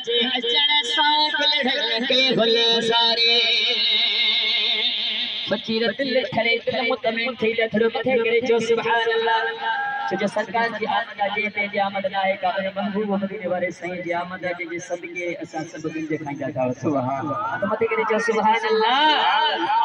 तुझे अचण सां गुलड़न के गुलज़ारे बचीर दिल ठरे दिल मुतमिन थी थोड़ो मथे करे जो सुभान अल्लाह जो सरकार की आमद जे ते जी आमद नाहे का महबूब मदीने वाले साईं जी आमद जे सदके असा सब दिन जे खाईंदा था सुभान अल्लाह तो मथे करे जो सुभान अल्लाह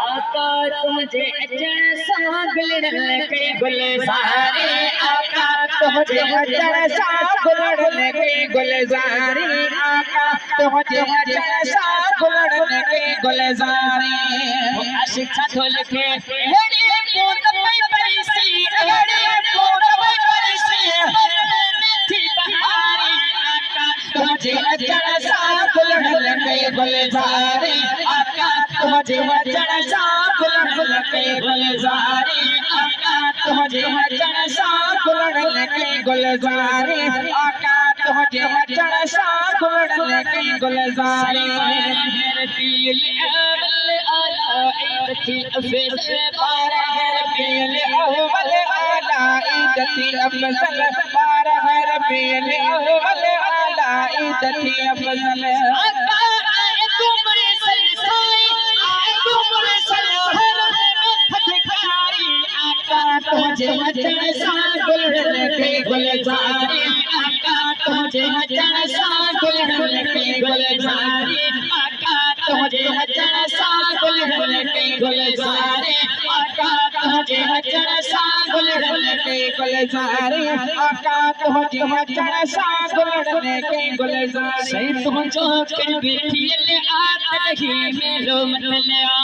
आका तुझे अचण सां गुलड़न के गुलज़ारे आका तुझे अचण सां गुलड़न के गुलज़ारे आका तुझे अचण सां गुलड़न के गुलज़ारे आशिक छो लिखे हेड़ी पोत पे परिसी हेड़ी पोत पे परिसी थी बहारी आका तुझे अचण सां गुलड़न के गुलज़ारे आका तुझे अचण सां गुलड़न के गुलज़ारे आका तुझे अचण सां गुलड़न के गुलज़ारे आका तुझे अचण सां गुलड़न के गुलज़ारे पील थी अफसल बारह रबीउल अव्वल आला ईद थी अफसल बारह रबीउल अव्वल आला ईद थी अफसल आका आए तुमरे सलसाई आए तुमरे सलहर फटकारी आका तुझे अचण सां गुलड़न के गुलज़ारे आका तुझे अचण सां गुलड़न के गुलज़ारे आका तुझे अचण सां गुलड़न के गुलज़ारे आका तुझे अचण सां गुलड़न के गुलज़ारे आका तुझे अचण सां गुलड़न के गुलज़ारे सही तुझो कर बेठियल आत ही मेलो मतलिया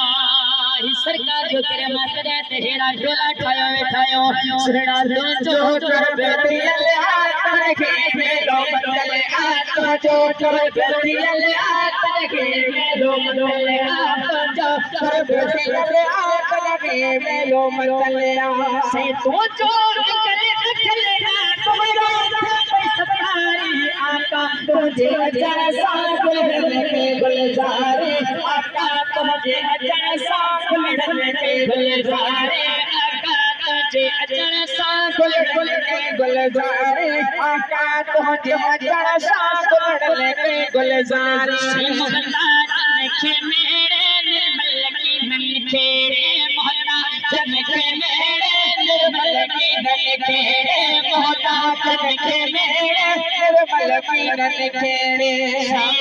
ही सरकार जो करे मातरे ते हेरा ढोला ठायो सुरना तुझो कर बेठियल आत ही मेलो मतलिया तुझो कर बेठियल आत ही मेलो मतलिया तुझो कर बेठियल आत ही मेलो मतलिया से तुझो अकल तुम्हारा सतारी आका तुझे अचण सां गुलड़न के गुलज़ारे आका तुझे अचण सां गुलड़न के गुलज़ारे आका तुझे अचण सां गुलड़न के गुलज़ारे आका तुझे अचण सां गुलड़न के गुलज़ारे जन के मेरे निर्मल की नन खेरे मोहता जन के मेरे निर्मल की नन खेरे मोहता जन के मेरे निर्मल की नन खेरे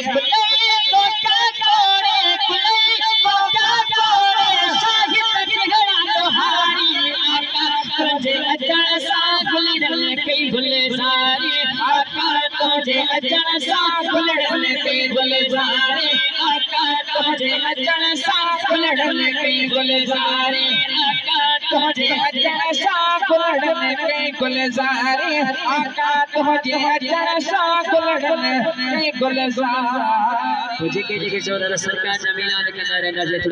कुलई कोटा कोरे कुलई कोटा कोरे साहिब घड़ा लोहारी आका तुझे अचण सां गुलड़न के गुलज़ारे आका तुझे अचण सां गुलड़न के गुलज़ारे आका तुझे अचण सां गुलड़न के गुलज़ारे आका तुझे अचण सां गुलड़न के गुलज़ारे आका तुझे अचण सां गुलड़न के गुलज़ारे तुझे के सरकार जमीन के